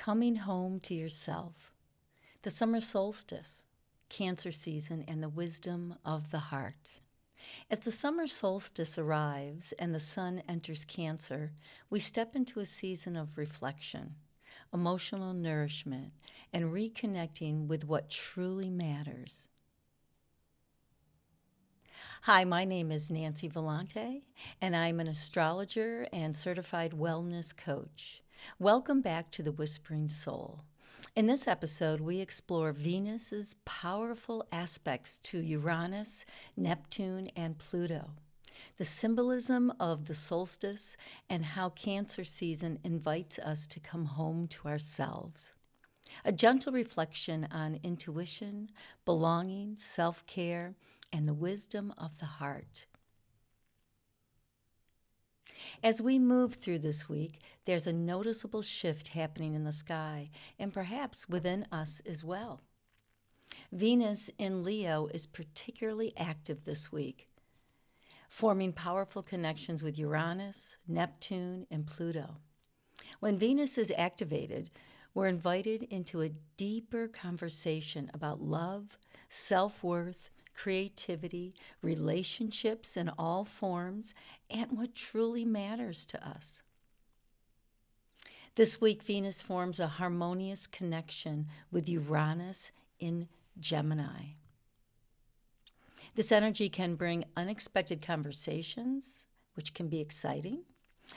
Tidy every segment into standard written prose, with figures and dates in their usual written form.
coming home to yourself, the summer solstice, Cancer season, and the wisdom of the heart. As the summer solstice arrives and the sun enters Cancer, we step into a season of reflection, emotional nourishment, and reconnecting with what truly matters. Hi, my name is Nancy Vellante, and I'm an astrologer and certified wellness coach. Welcome back to The Whispering Soul. In this episode, we explore Venus's powerful aspects to Uranus, Neptune, and Pluto, the symbolism of the solstice, and how Cancer season invites us to come home to ourselves. A gentle reflection on intuition, belonging, self-care, and the wisdom of the heart. As we move through this week, there's a noticeable shift happening in the sky, and perhaps within us as well. Venus in Leo is particularly active this week, forming powerful connections with Uranus, Neptune, and Pluto. When Venus is activated, we're invited into a deeper conversation about love, self-worth, creativity, relationships in all forms, and what truly matters to us. This week, Venus forms a harmonious connection with Uranus in Gemini. This energy can bring unexpected conversations, which can be exciting,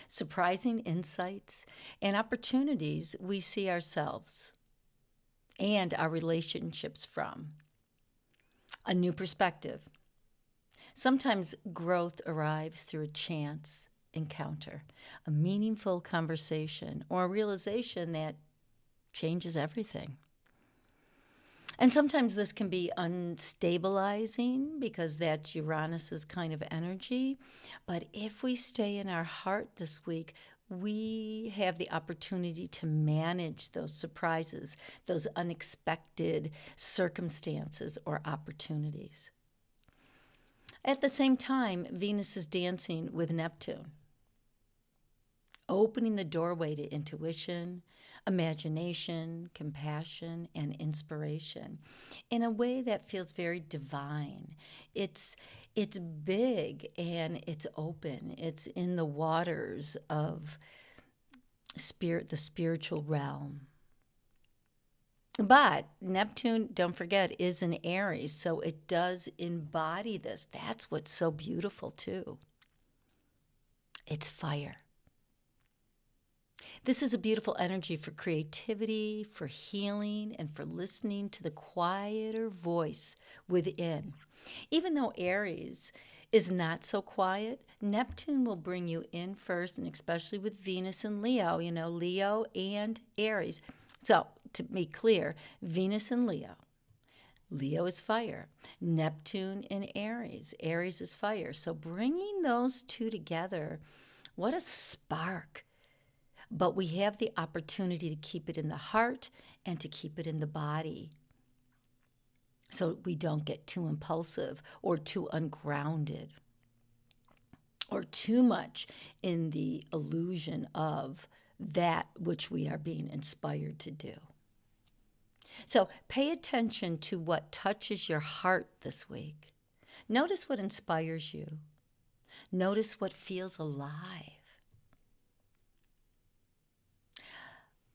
surprising insights, and opportunities we see ourselves and our relationships from. A new perspective. Sometimes growth arrives through a chance encounter, a meaningful conversation, or a realization that changes everything. And sometimes this can be unstabilizing because that's Uranus's kind of energy. But if we stay in our heart this week, we have the opportunity to manage those surprises, those unexpected circumstances or opportunities. At the same time, Venus is dancing with Neptune, opening the doorway to intuition, imagination, compassion, and inspiration in a way that feels very divine. It's big and it's open. It's in the waters of the spiritual realm. But Neptune, don't forget, is in Aries, so it does embody this. That's what's so beautiful, too. It's fire. This is a beautiful energy for creativity, for healing, and for listening to the quieter voice within. Even though Aries is not so quiet, Neptune will bring you in first, and especially with Venus and Leo, Leo and Aries. So, to be clear, Venus and Leo. Leo is fire. Neptune in Aries. Aries is fire. So bringing those two together, what a spark. But we have the opportunity to keep it in the heart and to keep it in the body so we don't get too impulsive or too ungrounded or too much in the illusion of that which we are being inspired to do. So pay attention to what touches your heart this week. Notice what inspires you. Notice what feels alive.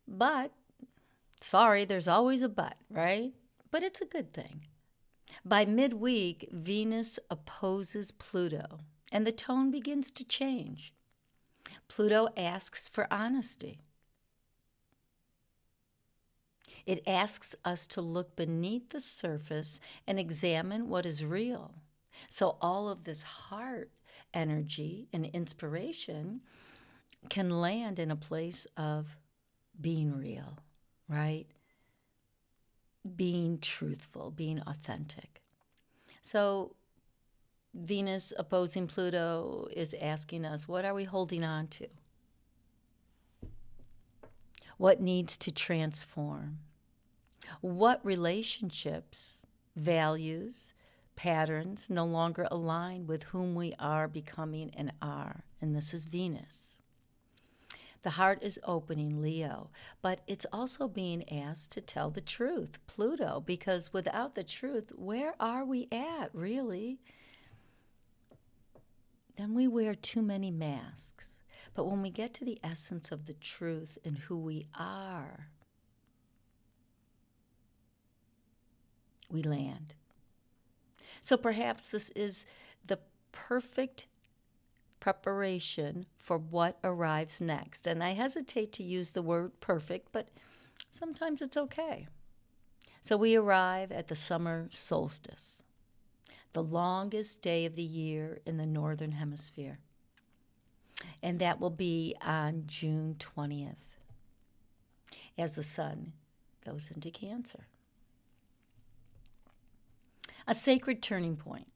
But, sorry, there's always a but, right? But it's a good thing. By midweek, Venus opposes Pluto, and the tone begins to change. Pluto asks for honesty. It asks us to look beneath the surface and examine what is real. So all of this heart energy and inspiration can land in a place of being real, right? Being truthful, being authentic. So Venus opposing Pluto is asking us, what are we holding on to? What needs to transform? What relationships, values, patterns no longer align with whom we are becoming and are? And this is Venus. The heart is opening, Leo, but it's also being asked to tell the truth, Pluto, because without the truth, where are we at, really? Then we wear too many masks. But when we get to the essence of the truth and who we are, we land. So perhaps this is the perfect preparation for what arrives next. And I hesitate to use the word perfect, but sometimes it's okay. So we arrive at the summer solstice, the longest day of the year in the northern hemisphere. And that will be on June 20th as the sun goes into Cancer. A sacred turning point.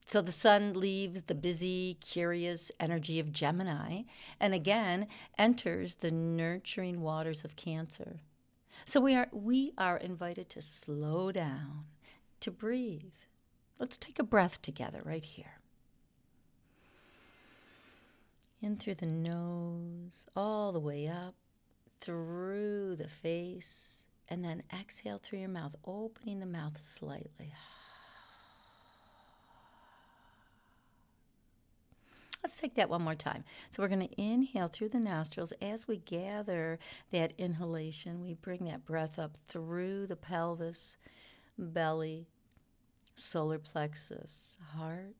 So the sun leaves the busy, curious energy of Gemini and again enters the nurturing waters of Cancer. So we are invited to slow down, to breathe. Let's take a breath together right here. In through the nose, all the way up, through the face, and then exhale through your mouth, opening the mouth slightly. Let's take that one more time. So we're going to inhale through the nostrils. As we gather that inhalation, we bring that breath up through the pelvis, belly, solar plexus, heart,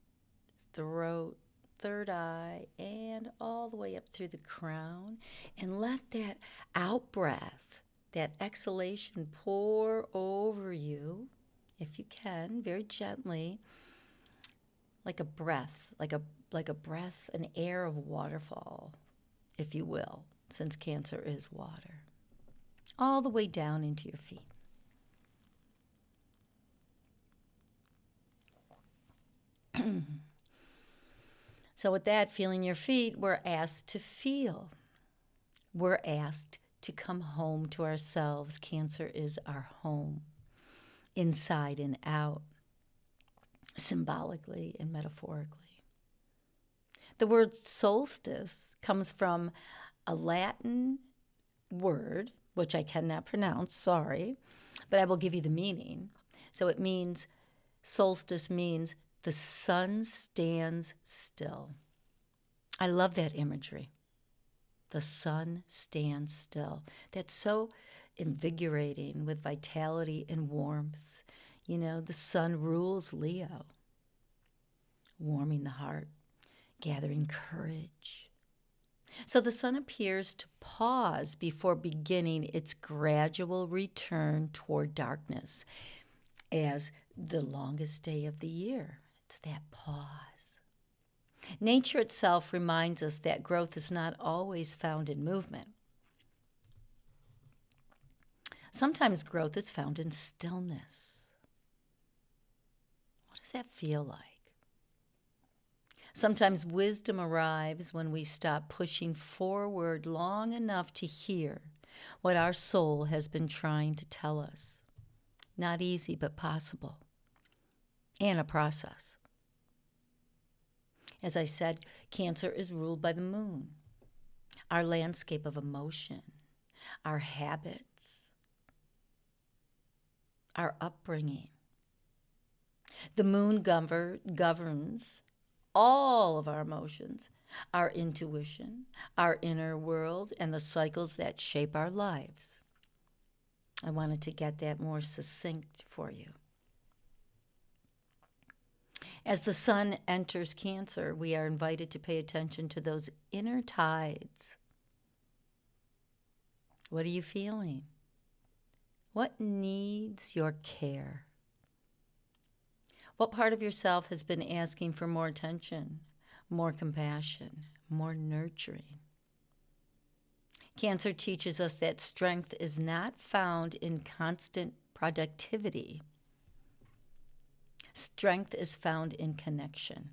throat, third eye, and all the way up through the crown. And let that out breath, that exhalation pour over you, if you can, very gently, like a breath, like a breath, an air of waterfall, if you will, since Cancer is water, all the way down into your feet. So with that, feeling your feet, we're asked to feel. We're asked to come home to ourselves. Cancer is our home, inside and out, symbolically and metaphorically. The word solstice comes from a Latin word, which I cannot pronounce, sorry, but I will give you the meaning. So it means, solstice means the sun stands still. I love that imagery. The sun stands still. That's so invigorating with vitality and warmth. You know, the sun rules Leo, warming the heart, gathering courage. So the sun appears to pause before beginning its gradual return toward darkness as the longest day of the year. It's that pause. Nature itself reminds us that growth is not always found in movement. Sometimes growth is found in stillness. What does that feel like? Sometimes wisdom arrives when we stop pushing forward long enough to hear what our soul has been trying to tell us. Not easy, but possible. And a process. As I said, Cancer is ruled by the moon, our landscape of emotion, our habits, our upbringing. The moon governs all of our emotions, our intuition, our inner world, and the cycles that shape our lives. I wanted to get that more succinct for you. As the sun enters Cancer, we are invited to pay attention to those inner tides. What are you feeling? What needs your care? What part of yourself has been asking for more attention, more compassion, more nurturing? Cancer teaches us that strength is not found in constant productivity. Strength is found in connection.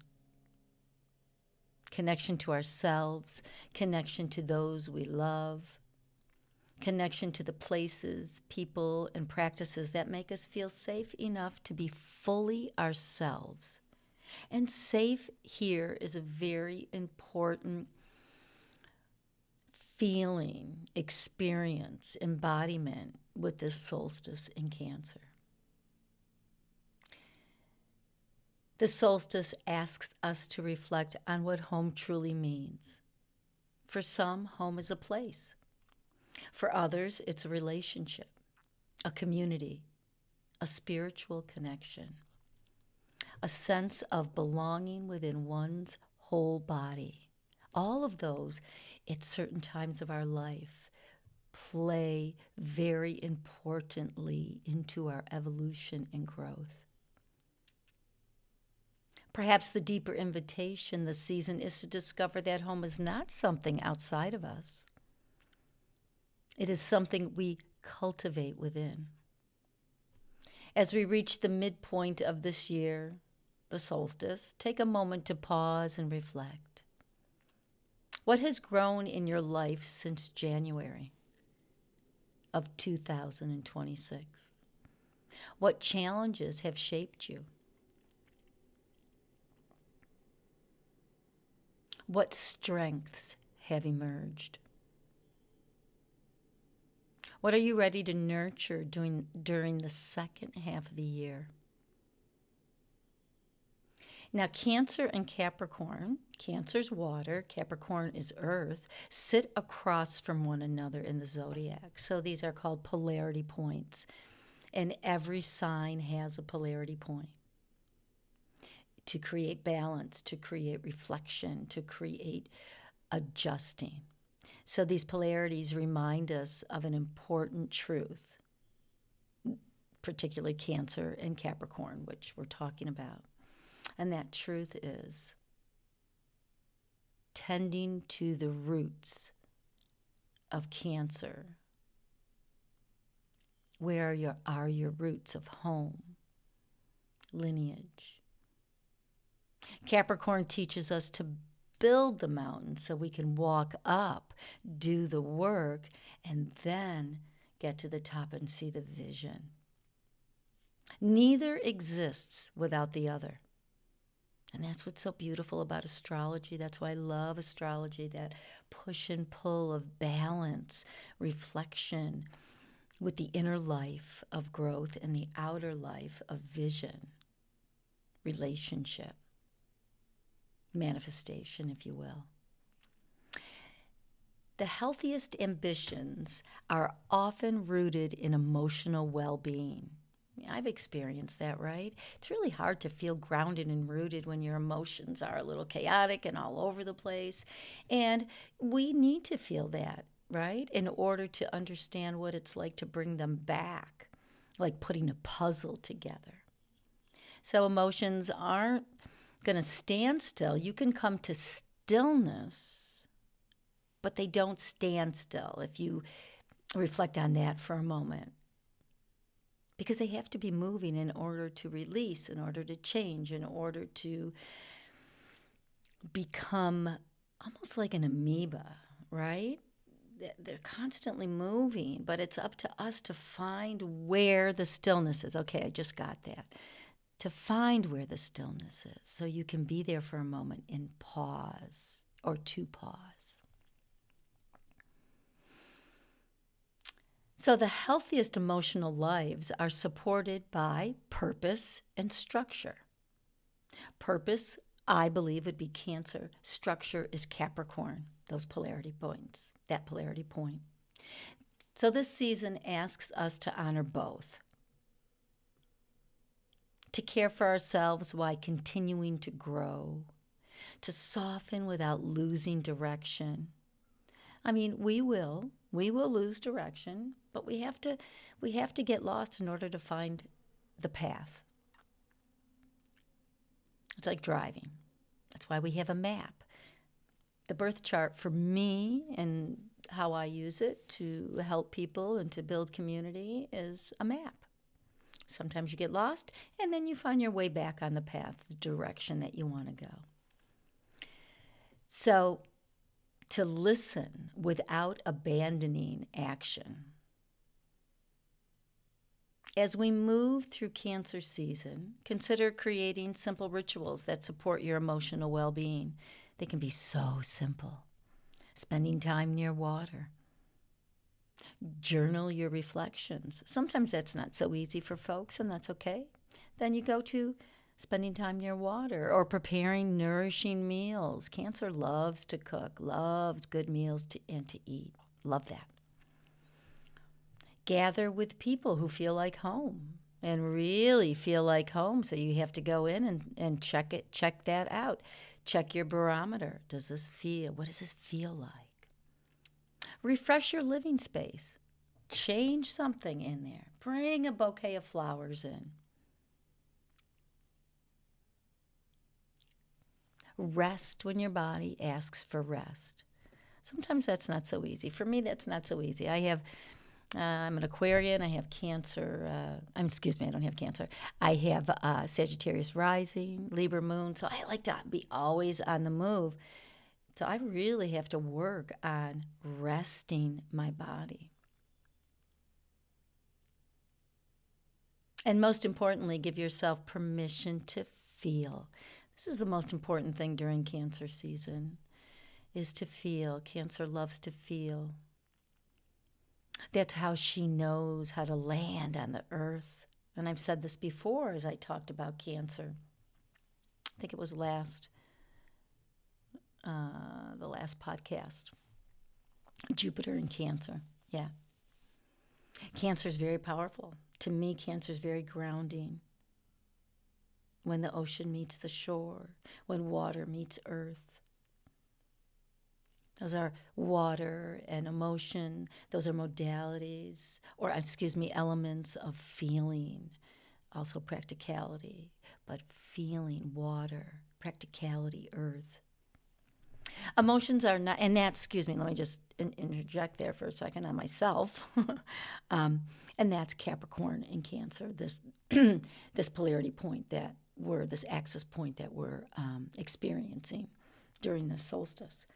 Connection to ourselves, connection to those we love, connection to the places, people, and practices that make us feel safe enough to be fully ourselves. And safe here is a very important feeling, experience, embodiment with this solstice in Cancer. The solstice asks us to reflect on what home truly means. For some, home is a place. For others, it's a relationship, a community, a spiritual connection, a sense of belonging within one's whole body. All of those, at certain times of our life, play very importantly into our evolution and growth. Perhaps the deeper invitation this season is to discover that home is not something outside of us. It is something we cultivate within. As we reach the midpoint of this year, the solstice, take a moment to pause and reflect. What has grown in your life since January of 2026? What challenges have shaped you? What strengths have emerged? What are you ready to nurture during the second half of the year? Now, Cancer and Capricorn, Cancer's water, Capricorn is earth, sit across from one another in the zodiac. So these are called polarity points. And every sign has a polarity point to create balance, to create reflection, to create adjusting. So these polarities remind us of an important truth, particularly Cancer and Capricorn, which we're talking about. And that truth is tending to the roots of Cancer. Where are your roots of home, lineage? Capricorn teaches us to build the mountain so we can walk up, do the work, and then get to the top and see the vision. Neither exists without the other. And that's what's so beautiful about astrology. That's why I love astrology, that push and pull of balance, reflection with the inner life of growth and the outer life of vision, relationship, manifestation, if you will. The healthiest ambitions are often rooted in emotional well-being. I've experienced that, right? It's really hard to feel grounded and rooted when your emotions are a little chaotic and all over the place. And we need to feel that, right? In order to understand what it's like to bring them back, like putting a puzzle together. So emotions aren't going to stand still. You can come to stillness, but they don't stand still if you reflect on that for a moment. Because they have to be moving in order to release, in order to change, in order to become almost like an amoeba, right? They're constantly moving, but it's up to us to find where the stillness is. Okay, I just got that. To find where the stillness is so you can be there for a moment and pause or to pause. So the healthiest emotional lives are supported by purpose and structure. Purpose, I believe, would be Cancer. Structure is Capricorn, those polarity points, that polarity point. So this season asks us to honor both. To care for ourselves while continuing to grow. To soften without losing direction. I mean, we will lose direction, but we have to get lost in order to find the path. It's like driving. That's why we have a map. The birth chart for me and how I use it to help people and to build community is a map. Sometimes you get lost, and then you find your way back on the path, the direction that you want to go. So, to listen without abandoning action. As we move through Cancer season, consider creating simple rituals that support your emotional well-being. They can be so simple. spending time near water. Journal your reflections. Sometimes that's not so easy for folks, and that's okay. Then you go to spending time near water or preparing nourishing meals. Cancer loves to cook, loves good meals and to eat. Love that. Gather with people who feel like home and really feel like home. So you have to go in and check that out. Check your barometer. What does this feel like? Refresh your living space. Change something in there. Bring a bouquet of flowers in. Rest when your body asks for rest. Sometimes that's not so easy. For me, that's not so easy. I'm an Aquarian. I have Cancer. I don't have Cancer. I have Sagittarius rising, Libra moon. So I like to be always on the move. So I really have to work on resting my body. And most importantly, give yourself permission to feel. This is the most important thing during Cancer season, is to feel. Cancer loves to feel. That's how she knows how to land on the earth. And I've said this before as I talked about Cancer. I think it was the last podcast. Jupiter and Cancer. Yeah. Cancer is very powerful. To me, Cancer is very grounding. When the ocean meets the shore, when water meets earth. Those are water and emotion. Those are modalities, elements of feeling. Also practicality, but feeling, water, practicality, earth. Emotions are not, and that's, let me just interject there for a second on myself. And that's Capricorn and Cancer, this this polarity point this axis point that we're experiencing during the solstice.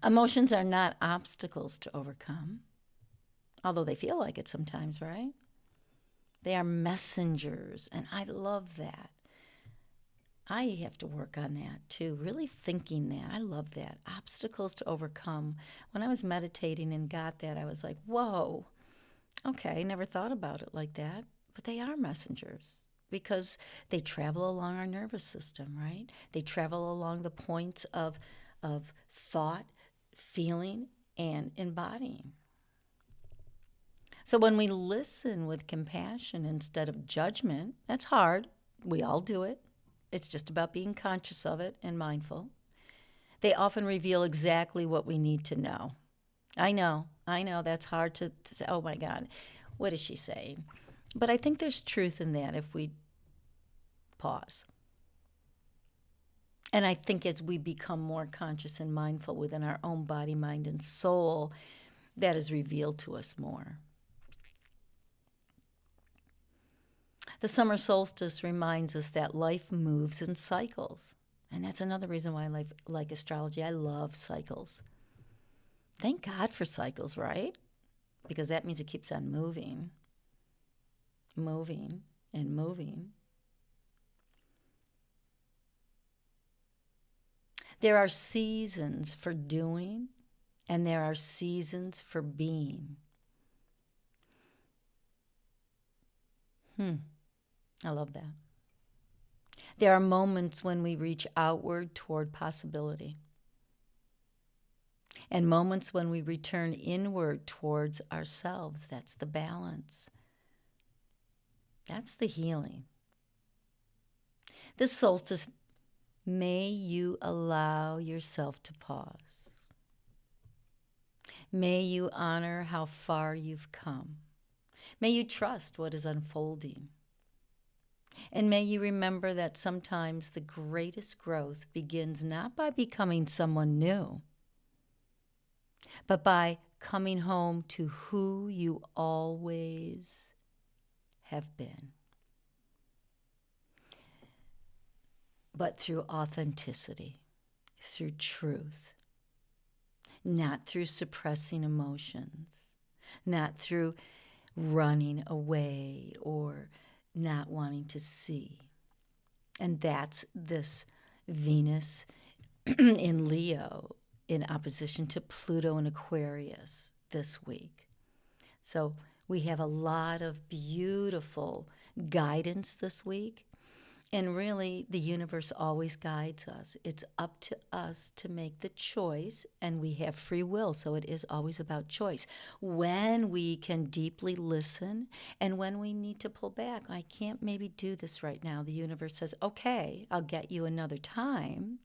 Emotions are not obstacles to overcome, although they feel like it sometimes, right? They are messengers, and I love that. I have to work on that too, really thinking that. I love that. Obstacles to overcome. When I was meditating and got that, I was like, whoa, okay, never thought about it like that. But they are messengers because they travel along our nervous system, right? They travel along the points of thought, feeling, and embodying. So when we listen with compassion instead of judgment, that's hard. We all do it. It's just about being conscious of it and mindful. They often reveal exactly what we need to know. I know, that's hard to say, oh my God, what is she saying? But I think there's truth in that if we pause. And I think as we become more conscious and mindful within our own body, mind, and soul, that is revealed to us more. The summer solstice reminds us that life moves in cycles. And that's another reason why I like astrology. I love cycles. Thank God for cycles, right? Because that means it keeps on moving, moving, and moving. There are seasons for doing, and there are seasons for being. I love that. There are moments when we reach outward toward possibility, and moments when we return inward towards ourselves. That's the balance. That's the healing. This solstice, may you allow yourself to pause. May you honor how far you've come. May you trust what is unfolding. And may you remember that sometimes the greatest growth begins not by becoming someone new, but by coming home to who you always have been. But through authenticity, through truth, not through suppressing emotions, not through running away or not wanting to see. And that's this Venus in Leo in opposition to Pluto and Aquarius this week. So we have a lot of beautiful guidance this week. And really, the universe always guides us. It's up to us to make the choice, and we have free will, so it is always about choice. When we can deeply listen and when we need to pull back, I can't maybe do this right now. The universe says, okay, I'll get you another time.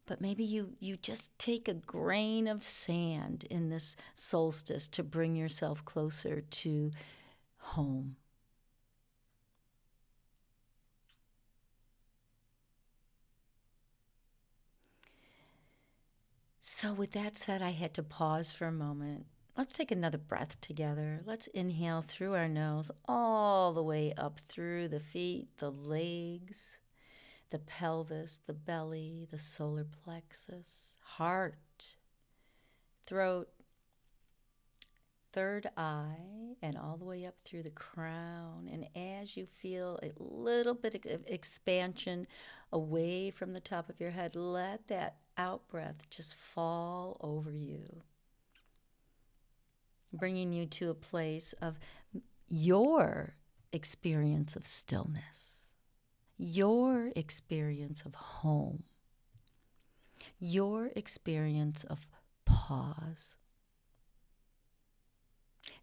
But maybe you just take a grain of sand in this solstice to bring yourself closer to home. So, with that said, I had to pause for a moment. Let's take another breath together. Let's inhale through our nose all the way up through the feet, the legs, the pelvis, the belly, the solar plexus, heart, throat, third eye, and all the way up through the crown. And as you feel a little bit of expansion away from the top of your head, let that out breath just fall over you, bringing you to a place of your experience of stillness, your experience of home, your experience of pause.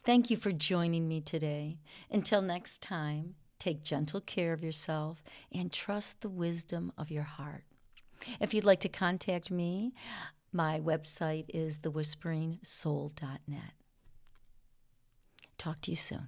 Thank you for joining me today. Until next time, take gentle care of yourself and trust the wisdom of your heart. If you'd like to contact me, my website is thewhisperingsoul.net. Talk to you soon.